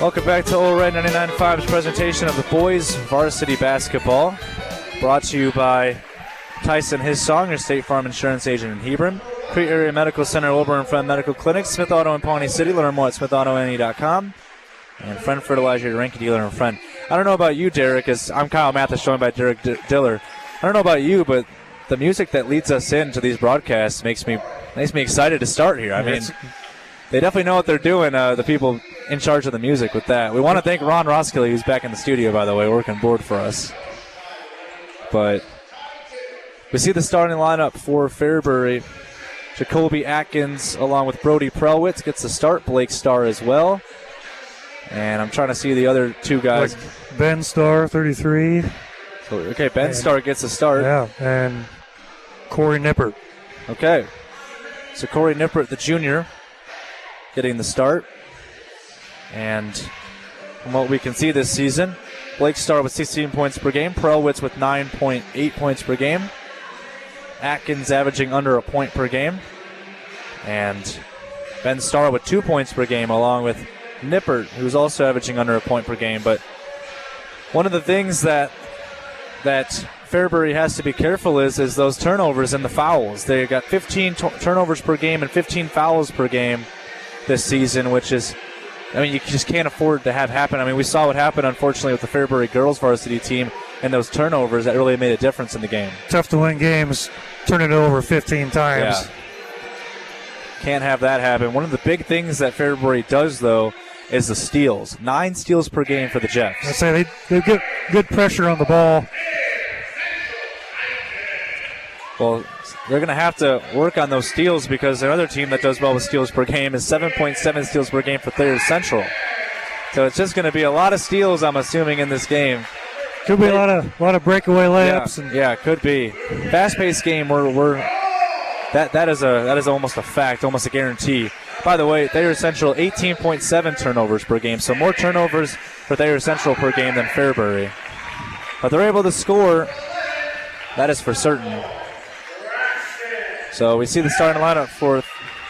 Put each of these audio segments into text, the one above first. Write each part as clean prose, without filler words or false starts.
Welcome back to Old Red 99.5's presentation of the boys varsity basketball. Brought to you by Tyson His Song, your State Farm Insurance agent in Hebron. Crete Area Medical Center, Wilbur and Friend Medical Clinic, Smith Auto in Pawnee City. Learn more at smithauto.ne.com. And Friend Fertilizer, your Rankin dealer and friend. I don't know about you, Derek, as I'm Kyle Mathas, joined by Derek Diller. I don't know about you, but the music that leads us into these broadcasts makes me excited to start here. I mean, they definitely know what they're doing, the people in charge of the music with that. We want to thank Ron Roskilly, who's back in the studio, by the way, working board for us. But we see the starting lineup for Fairbury. Jacoby Atkins, along with Brody Prelwitz, gets the start. Blake Starr as well. And I'm trying to see the other two guys. Like Ben Starr, 33. So, okay, Ben Starr gets a start. Yeah, and Corey Nippert. Okay. So Corey Nippert, the junior, getting the start. And from what we can see this season, Blake Starr with 16 points per game. Prelwitz with 9.8 points per game. Atkins averaging under a point per game. And Ben Starr with 2 points per game, along with Nippert, who's also averaging under a point per game. But one of the things that Fairbury has to be careful is those turnovers and the fouls. They got 15 turnovers per game and 15 fouls per game this season, which is, I mean, you just can't afford to have happen. I mean, we saw what happened, unfortunately, with the Fairbury girls varsity team and those turnovers that really made a difference in the game. Tough to win games, turning it over 15 times. Yeah. Can't have that happen. One of the big things that Fairbury does, though, is the steals. 9 steals per game for the Jeffs. I say they get good pressure on the ball. Well, they're going to have to work on those steals because their other team that does well with steals per game is 7.7 steals per game for Thayer Central. So it's just going to be a lot of steals, I'm assuming, in this game. Could be a lot of breakaway layups. Yeah, could be. Fast-paced game. That is almost a fact, almost a guarantee. By the way, Thayer Central 18.7 turnovers per game, so more turnovers for Thayer Central per game than Fairbury. But they're able to score. That is for certain. So we see the starting lineup for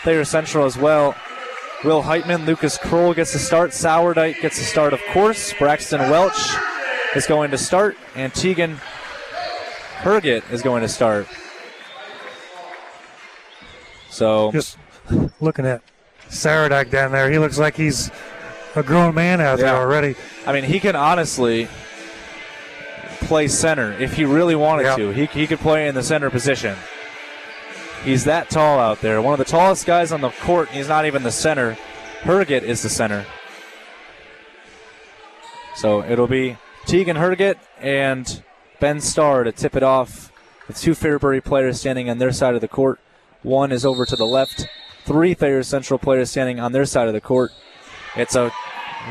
Thayer Central as well. Will Heitman, Lucas Kroll gets the start. Sourdyke gets the start, of course. Braxton Welch is going to start. And Tegan Herget is going to start. So just looking at Sourdyke down there, he looks like he's a grown man out there already. I mean, he can honestly play center if he really wanted to. He could play in the center position. He's that tall out there. One of the tallest guys on the court, and he's not even the center. Herget is the center. So it'll be Tegan Herget and Ben Starr to tip it off with 2 Fairbury players standing on their side of the court. 1 is over to the left. 3 Thayer Central players standing on their side of the court. It's a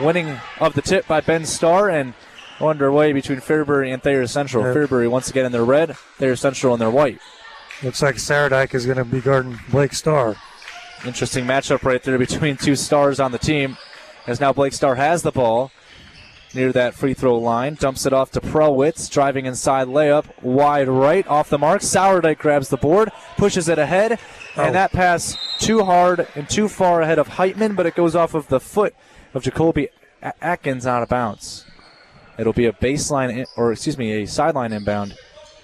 winning of the tip by Ben Starr, and underway between Fairbury and Thayer Central. Fairbury once again in their red, Thayer Central in their white. Looks like Sourdyke is going to be guarding Blake Starr. Interesting matchup right there between 2 stars on the team, as now Blake Starr has the ball near that free throw line. Dumps it off to Prelwitz, driving inside layup, wide right, off the mark. Sourdyke grabs the board, pushes it ahead, and that pass too hard and too far ahead of Heitman, but it goes off of the foot of Jacoby Atkins out of bounds. It'll be a sideline inbound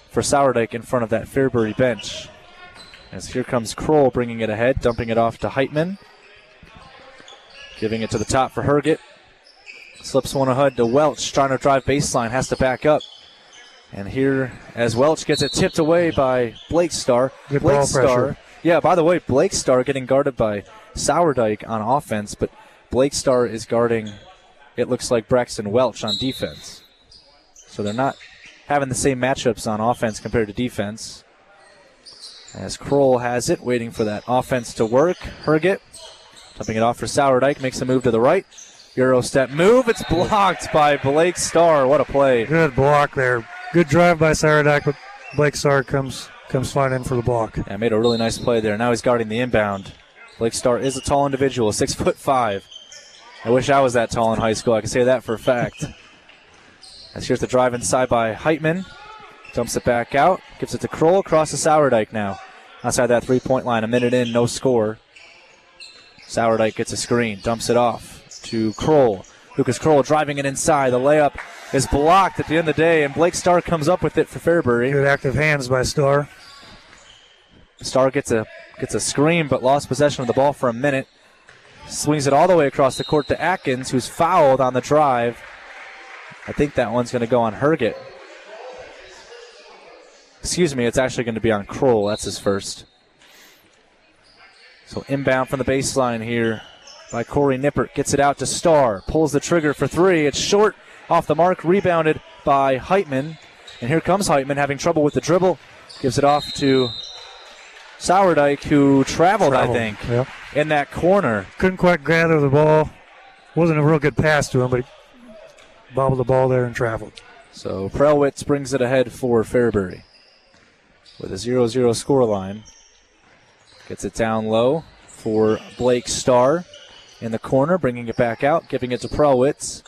for Sourdyke in front of that Fairbury bench. As here comes Kroll bringing it ahead, dumping it off to Heitman. Giving it to the top for Herget. Slips one ahead to Welch, trying to drive baseline, has to back up. And here, as Welch gets it tipped away by Blake Starr. Good ball pressure. Yeah, by the way, Blake Starr getting guarded by Sourdyke on offense, but Blake Starr is guarding, it looks like, Braxton Welch on defense. So they're not having the same matchups on offense compared to defense. As Kroll has it, waiting for that offense to work. Herget, dumping it off for Sourdyke, makes a move to the right. Euro step move, it's blocked by Blake Starr. What a play. Good block there. Good drive by Sourdyke, but Blake Starr comes flying in for the block. Yeah, made a really nice play there. Now he's guarding the inbound. Blake Starr is a tall individual, 6'5". I wish I was that tall in high school. I can say that for a fact. As here's the drive inside by Heitman. Dumps it back out. Gives it to Kroll. Across to Sourdyke now. Outside that three-point line. A minute in, no score. Sourdyke gets a screen. Dumps it off to Kroll. Lucas Kroll driving it inside. The layup is blocked at the end of the day, and Blake Starr comes up with it for Fairbury. Good active hands by Starr. Starr gets a screen, but lost possession of the ball for a minute. Swings it all the way across the court to Atkins, who's fouled on the drive. I think that one's going to go on Herget. Excuse me, it's actually going to be on Kroll. That's his first. So inbound from the baseline here by Corey Nippert. Gets it out to Starr. Pulls the trigger for three. It's short off the mark. Rebounded by Heitman. And here comes Heitman having trouble with the dribble. Gives it off to Sourdike, who traveled, I think, in that corner. Couldn't quite gather the ball. Wasn't a real good pass to him, but he bobbled the ball there and traveled. So Prelwitz brings it ahead for Fairbury with a 0-0 scoreline. Gets it down low for Blake Starr in the corner, bringing it back out, giving it to Prelwitz.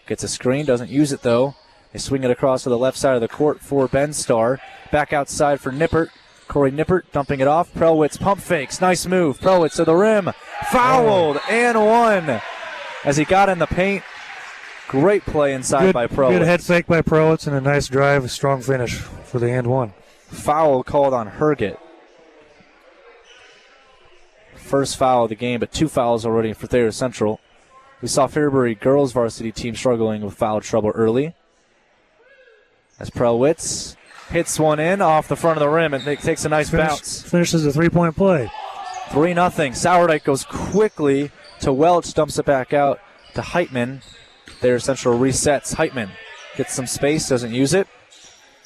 Gets a screen, doesn't use it though. They swing it across to the left side of the court for Ben Starr. Back outside for Nippert. Corey Nippert dumping it off. Prelwitz pump fakes. Nice move. Prelwitz to the rim. Fouled and one as he got in the paint. Great play inside by Prelwitz. Good head fake by Prelwitz and a nice drive, a strong finish for the and one. Foul called on Herget. First foul of the game, but 2 fouls already for Thayer Central. We saw Fairbury girls varsity team struggling with foul trouble early. As Prelwitz hits one in off the front of the rim and takes a nice bounce. Finishes a 3-point play. 3-0. Sourdike goes quickly to Welch, dumps it back out to Heitman. Thayer Central resets. Heitman gets some space, doesn't use it.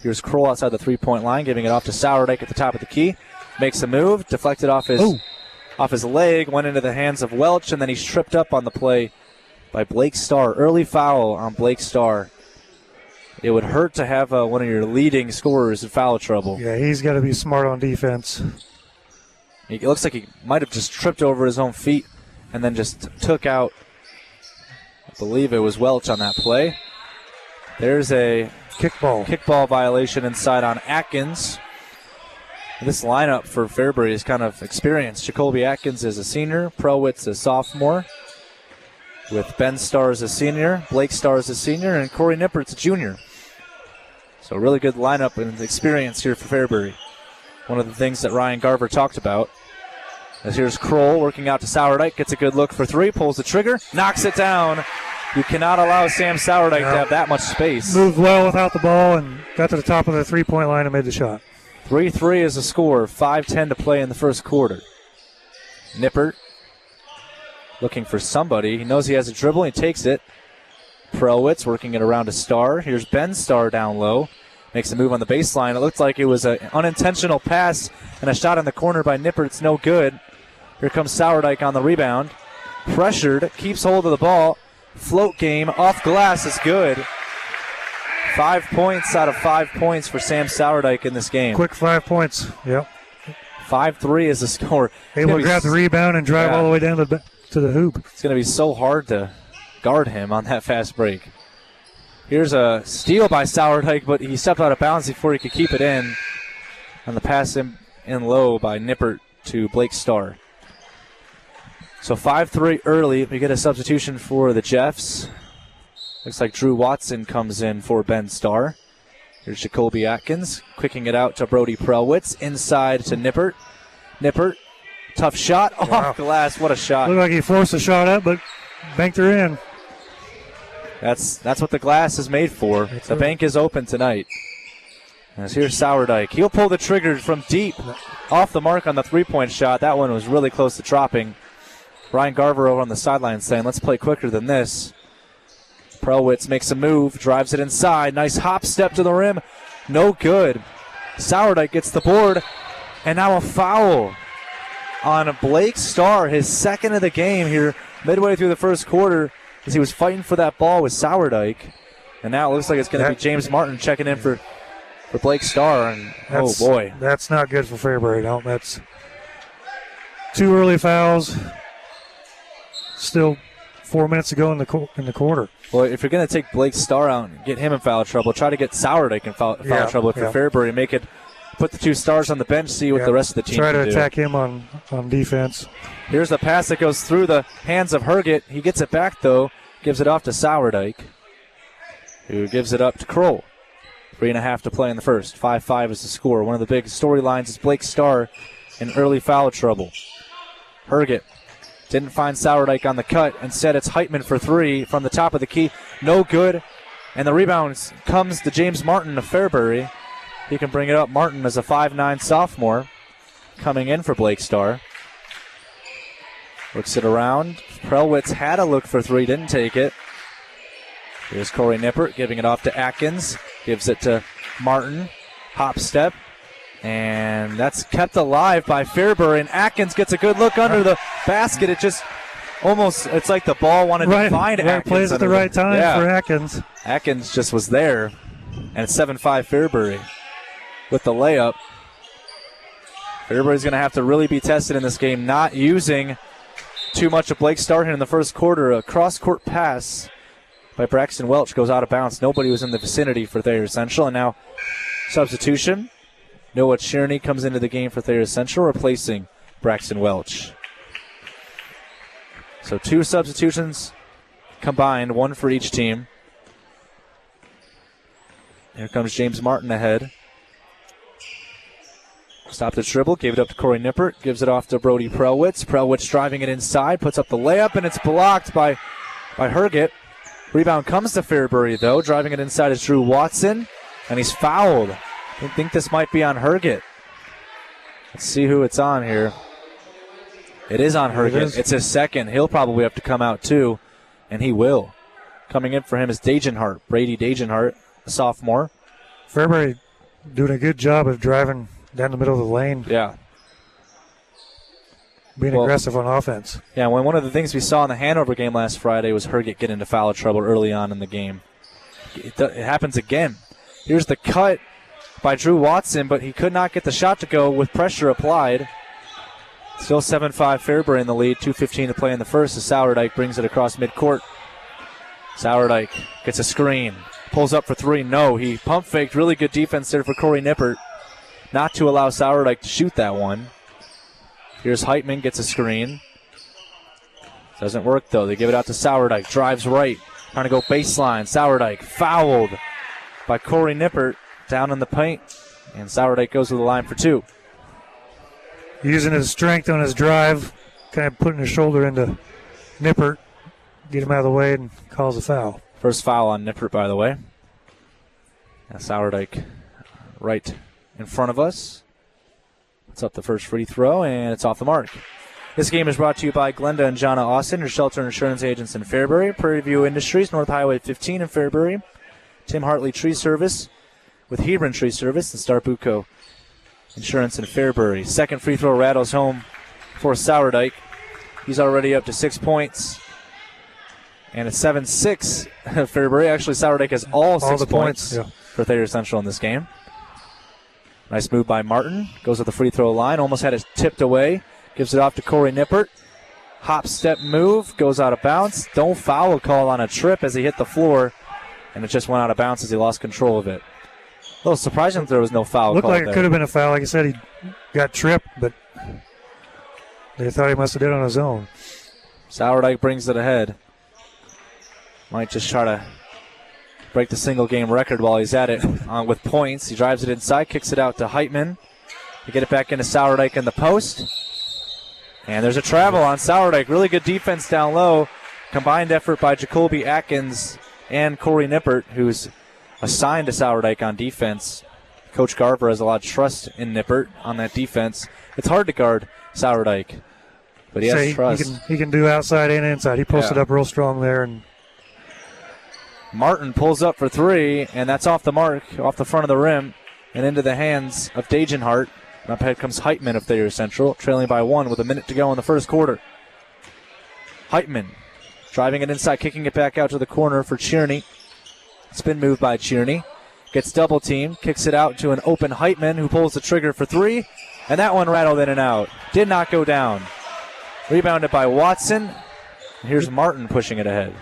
Here's Kroll outside the 3-point line, giving it off to Sourdike at the top of the key. Makes a move, deflected off his leg, went into the hands of Welch, and then he's tripped up on the play by Blake Starr. Early foul on Blake Starr. It would hurt to have one of your leading scorers in foul trouble. Yeah, he's got to be smart on defense. It looks like he might have just tripped over his own feet and then just took out, I believe it was Welch on that play. There's a kickball violation inside on Atkins. This lineup for Fairbury is kind of experienced. Jacoby Atkins is a senior, Prelwitz a sophomore, with Ben Starr as a senior, Blake Starr as a senior, and Corey Nippert's a junior. So really good lineup and experience here for Fairbury. One of the things that Ryan Garver talked about. As here's Kroll working out to Sourdike, gets a good look for three, pulls the trigger, knocks it down. You cannot allow Sam Sourdike to have that much space. Moved well without the ball and got to the top of the 3-point line and made the shot. 3-3 is the score, 5:10 to play in the first quarter. Nippert looking for somebody. He knows he has a dribble. He takes it. Prelwitz working it around to Starr. Here's Ben Starr down low. Makes a move on the baseline. It looked like it was an unintentional pass and a shot in the corner by Nippert. It's no good. Here comes Sourdike on the rebound. Pressured. Keeps hold of the ball. Float game. Off glass is good. 5 points out of 5 points for Sam Sourdike in this game. Quick 5 points. Yep. 5-3 is the score. Able to grab the rebound and drive all the way down to the hoop. It's going to be so hard to guard him on that fast break. Here's a steal by Sourdike, but he stepped out of bounds before he could keep it in. And the pass in low by Nippert to Blake Starr. So 5-3 early. We get a substitution for the Jeffs. Looks like Drew Watson comes in for Ben Starr. Here's Jacoby Atkins, quicking it out to Brody Prelwitz. Inside to Nippert. Nippert, tough shot. Off glass. What a shot. Looked like he forced a shot up, but banked her in. That's what the glass is made for. The bank is open tonight. As here's Sourdike. He'll pull the trigger from deep. Off the mark on the 3-point shot. That one was really close to dropping. Ryan Garver over on the sideline saying, let's play quicker than this. Prelwitz makes a move, drives it inside. Nice hop step to the rim. No good. Sourdike gets the board. And now a foul on Blake Starr, his second of the game here midway through the first quarter, as he was fighting for that ball with Sourdike. And now it looks like it's going to be James Martin checking in for Blake Starr. And oh boy. That's not good for Fairbury. No, that's 2 early fouls. Still 4 minutes to go in the quarter. Well, if you're going to take Blake Starr out and get him in foul trouble, try to get Sourdike in foul trouble for Fairbury. Make it, put the 2 stars on the bench, see what the rest of the team can do. Try to attack him on defense. Here's the pass that goes through the hands of Herget. He gets it back, though. gives it off to Sourdyke, who gives it up to Kroll. 3.5 to play in the first. 5-5 is the score. One of the big storylines is Blake Starr in early foul trouble. Herget didn't find Sourdyke on the cut. Instead, it's Heitman for three from the top of the key. No good. And the rebound comes to James Martin of Fairbury. He can bring it up. Martin is a 5'9 sophomore coming in for Blake Starr. Looks it around. Prelwitz had a look for three, didn't take it. Here's Corey Nippert giving it off to Atkins. Gives it to Martin. Hop step. And that's kept alive by Fairbury. And Atkins gets a good look under the basket. It just almost, it's like the ball wanted to find Atkins. Plays at the right time for Atkins. Atkins just was there. And it's 7-5 Fairbury with the layup. Fairbury's going to have to really be tested in this game, not using too much of Blake Starr here in the first quarter. A cross-court pass by Braxton Welch goes out of bounds. Nobody was in the vicinity for Thayer Central. And now substitution. Noah Cherney comes into the game for Thayer Central, replacing Braxton Welch. So 2 substitutions combined, 1 for each team. Here comes James Martin ahead. Stopped the dribble, gave it up to Corey Nippert, gives it off to Brody Prelwitz. Prelwitz driving it inside, puts up the layup, and it's blocked by Herget. Rebound comes to Fairbury, though. Driving it inside is Drew Watson, and he's fouled. I think this might be on Herget. Let's see who it's on here. It is on Herget. It's his second. He'll probably have to come out, too, and he will. Coming in for him is Dagenhart, Brady Dagenhart, a sophomore. Fairbury doing a good job of driving down the middle of the lane. Yeah. Being aggressive on offense. Yeah, one of the things we saw in the Hanover game last Friday was Herget get into foul trouble early on in the game. It happens again. Here's the cut by Drew Watson, but he could not get the shot to go with pressure applied. Still 7-5 Fairbury in the lead. 2:15 to play in the first as Sourdyke brings it across midcourt. Sourdyke gets a screen. Pulls up for three. No, he pump faked. Really good defense there for Corey Nippert not to allow Sourdyke to shoot that one. Here's Heitman, gets a screen. Doesn't work, though. They give it out to Sourdyke. Drives right. Trying to go baseline. Sourdyke fouled by Corey Nippert down in the paint. And Sourdyke goes to the line for 2. Using his strength on his drive, kind of putting his shoulder into Nippert. Get him out of the way and calls a foul. First foul on Nippert, by the way. Now Sourdyke right in front of us. It's up the first free throw, and it's off the mark. This game is brought to you by Glenda and Jonna Austin, your shelter and insurance agents in Fairbury. Prairie View Industries, North Highway 15 in Fairbury. Tim Hartley Tree Service with Hebron Tree Service and Starbuco Insurance in Fairbury. Second free throw rattles home for Sourdyke. He's already up to 6 points. And it's 7-6 Fairbury. Actually, Sourdyke has all 6 points for Thayer Central in this game. Nice move by Martin. Goes to the free throw line. Almost had it tipped away. Gives it off to Corey Nippert. Hop step move. Goes out of bounds. Don't foul call on a trip as he hit the floor. And it just went out of bounds as he lost control of it. A little surprising that there was no foul call. Looked like it could have been a foul. Like I said, he got tripped, but they thought he must have did it on his own. Sourdyke brings it ahead. Might just try to break the single game record while he's at it with points. He drives it inside, kicks it out to Heitman. To get it back into Sourdyke in the post. And there's a travel on Sourdyke. Really good defense down low. Combined effort by Jacoby Atkins and Corey Nippert, who's assigned to Sourdyke on defense. Coach Garver has a lot of trust in Nippert on that defense. It's hard to guard Sourdyke, but he has trust. He can do outside and inside. He posted up real strong there. And Martin pulls up for three, and that's off the mark, off the front of the rim, and into the hands of Dagenhart. And up ahead comes Heitman of Thayer Central, trailing by 1 with a minute to go in the first quarter. Heitman driving it inside, kicking it back out to the corner for Cherney. Spin move by Cherney. Gets double teamed, kicks it out to an open Heitman who pulls the trigger for three, and that one rattled in and out. Did not go down. Rebounded by Watson. Here's Martin pushing it ahead.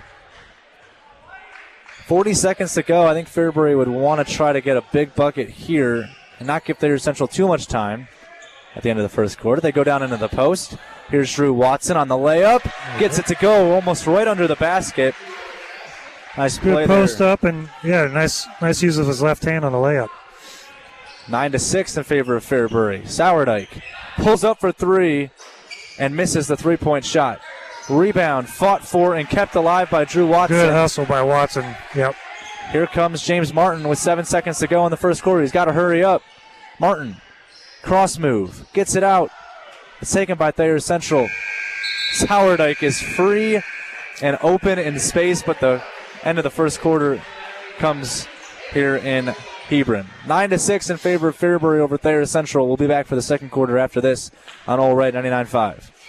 40 seconds to go. I think Fairbury would want to try to get a big bucket here and not give Thayer Central too much time at the end of the first quarter. They go down into the post. Here's Drew Watson on the layup. Gets it to go almost right under the basket. Nice play Good post there. up, and nice use of his left hand on the layup. 9-6 in favor of Fairbury. Sourdyke pulls up for three and misses the three-point shot. Rebound, fought for and kept alive by Drew Watson. Good hustle by Watson. Yep. Here comes James Martin with 7 seconds to go in the first quarter. He's got to hurry up. Martin, cross move, gets it out. It's taken by Thayer Central. Sourdyke is free and open in space, but the end of the first quarter comes here in Hebron. 9-6 in favor of Fairbury over Thayer Central. We'll be back for the second quarter after this on All Right 99.5.